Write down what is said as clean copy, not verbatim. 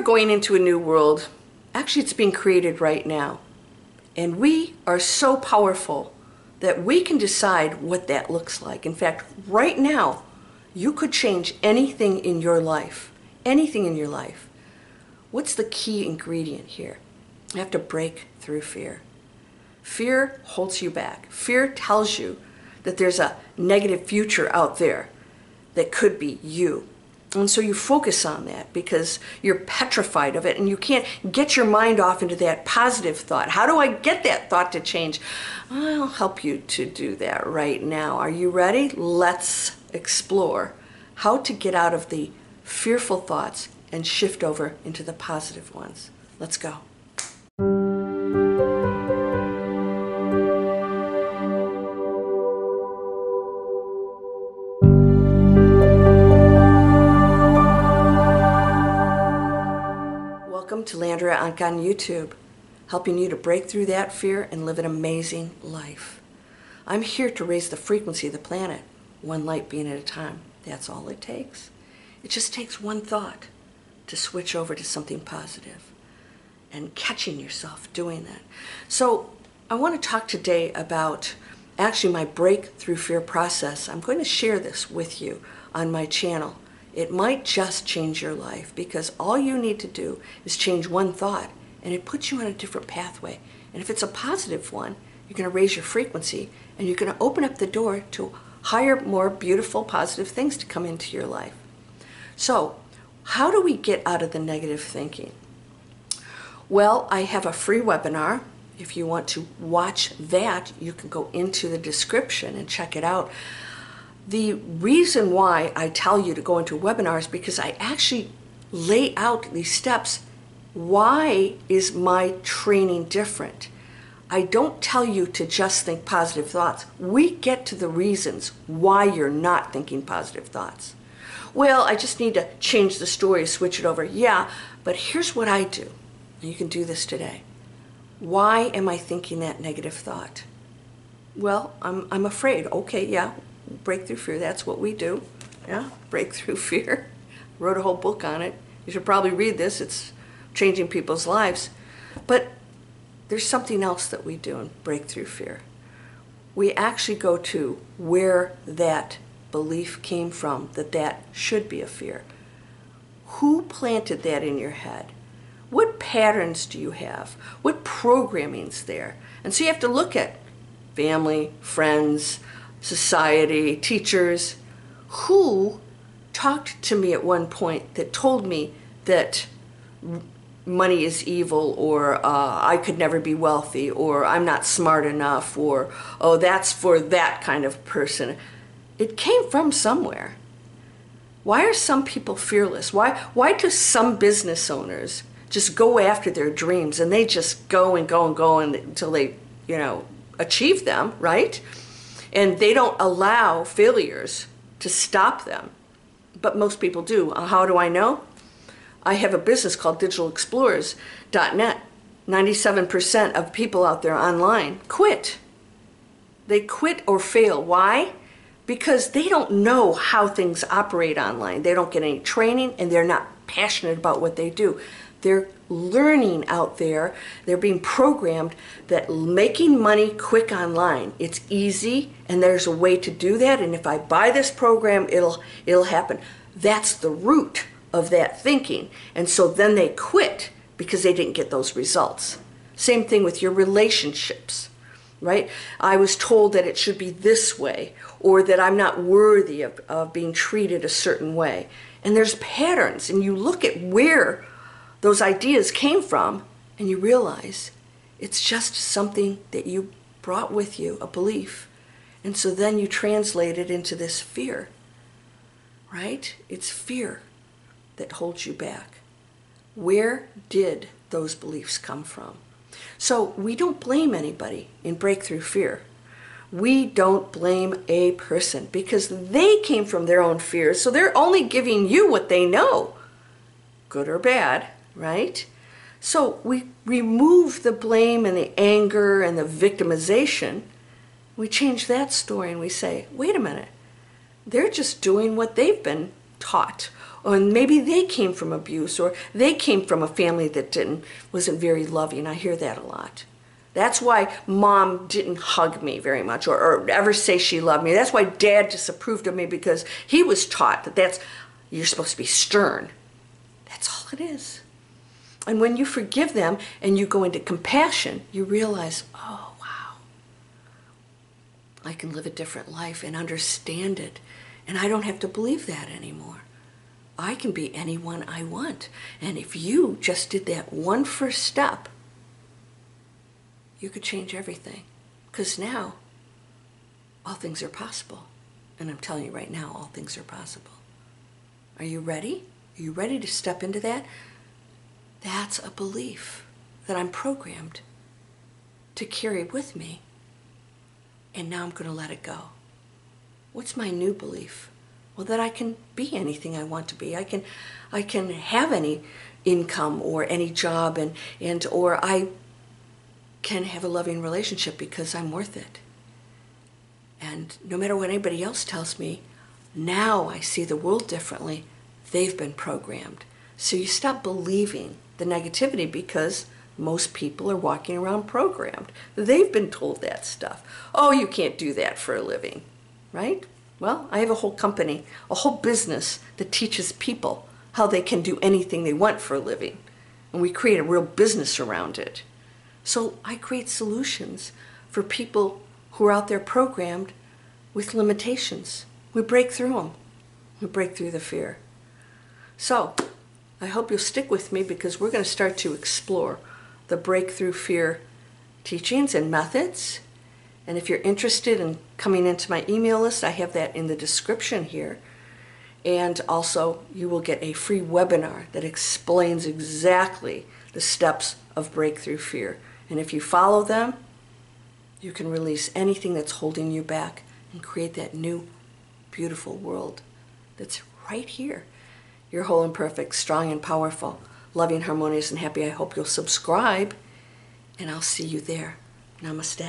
are going into a new world. Actually, it's being created right now. And we are so powerful that we can decide what that looks like. In fact, right now, you could change anything in your life. Anything in your life. What's the key ingredient here? You have to break through fear. Fear holds you back. Fear tells you that there's a negative future out there that could be you. And so you focus on that because you're petrified of it and you can't get your mind off into that positive thought. How do I get that thought to change? I'll help you to do that right now. Are you ready? Let's explore how to get out of the fearful thoughts and shift over into the positive ones. Let's go. Welcome to Landria Onkka on YouTube, helping you to break through that fear and live an amazing life. I'm here to raise the frequency of the planet, one light being at a time. That's all it takes. It just takes one thought to switch over to something positive and catching yourself doing that. So I want to talk today about actually my breakthrough fear process. I'm going to share this with you on my channel. It might just change your life because all you need to do is change one thought and it puts you on a different pathway. And if it's a positive one, you're going to raise your frequency and you're going to open up the door to higher, more beautiful, positive things to come into your life. So, how do we get out of the negative thinking? Well, I have a free webinar. If you want to watch that, you can go into the description and check it out. The reason why I tell you to go into webinars is because I actually lay out these steps. Why is my training different? I don't tell you to just think positive thoughts. We get to the reasons why you're not thinking positive thoughts. Well, I just need to change the story, switch it over. Yeah, but here's what I do. You can do this today. Why am I thinking that negative thought? Well, I'm afraid. Okay, yeah, breakthrough fear, that's what we do. Yeah, breakthrough fear. Wrote a whole book on it. You should probably read this. It's changing people's lives. But there's something else that we do in breakthrough fear. We actually go to where that belief came from, that that should be a fear. Who planted that in your head? What patterns do you have? What programming's there? And so you have to look at family, friends, society, teachers. Who talked to me at one point that told me that money is evil, or I could never be wealthy, or I'm not smart enough, or oh, that's for that kind of person? It came from somewhere. Why are some people fearless? Why do some business owners just go after their dreams and they just go and go and go until they, achieve them, right? And they don't allow failures to stop them. But most people do. How do I know? I have a business called digitalexplorers.net. 97% of people out there online quit. They quit or fail. Why? Because they don't know how things operate online. They don't get any training and they're not passionate about what they do. They're learning out there. They're being programmed that making money quick online, it's easy and there's a way to do that. And if I buy this program, it'll happen. That's the root of that thinking. And so then they quit because they didn't get those results. Same thing with your relationships. Right? I was told that it should be this way, or that I'm not worthy of being treated a certain way. And there's patterns, and you look at where those ideas came from, and you realize it's just something that you brought with you, a belief. And so then you translate it into this fear, right? It's fear that holds you back. Where did those beliefs come from? So we don't blame anybody in breakthrough fear. We don't blame a person because they came from their own fears. So they're only giving you what they know, good or bad, right? So we remove the blame and the anger and the victimization. We change that story and we say, wait a minute, they're just doing what they've been taught, Or maybe they came from abuse, or they came from a family that wasn't very loving. I hear that a lot. That's why mom didn't hug me very much or ever say she loved me. That's why dad disapproved of me, because he was taught that you're supposed to be stern. That's all it is. And when you forgive them and you go into compassion, you realize, oh, wow, I can live a different life and understand it. And I don't have to believe that anymore. I can be anyone I want. And if you just did that one first step, you could change everything. Because now, all things are possible. And I'm telling you right now, all things are possible. Are you ready? Are you ready to step into that? That's a belief that I'm programmed to carry with me. And now I'm going to let it go. What's my new belief? Well, that I can be anything I want to be. I can have any income or any job or I can have a loving relationship because I'm worth it. And no matter what anybody else tells me, now I see the world differently. They've been programmed. So you stop believing the negativity because most people are walking around programmed. They've been told that stuff. Oh, you can't do that for a living, right? Well, I have a whole company, a whole business that teaches people how they can do anything they want for a living. And we create a real business around it. So I create solutions for people who are out there programmed with limitations. We break through them. We break through the fear. So I hope you'll stick with me, because we're going to start to explore the breakthrough fear teachings and methods. And if you're interested in coming into my email list, I have that in the description here. And also, you will get a free webinar that explains exactly the steps of breakthrough fear. And if you follow them, you can release anything that's holding you back and create that new, beautiful world that's right here. You're whole and perfect, strong and powerful, loving, harmonious, and happy. I hope you'll subscribe, and I'll see you there. Namaste.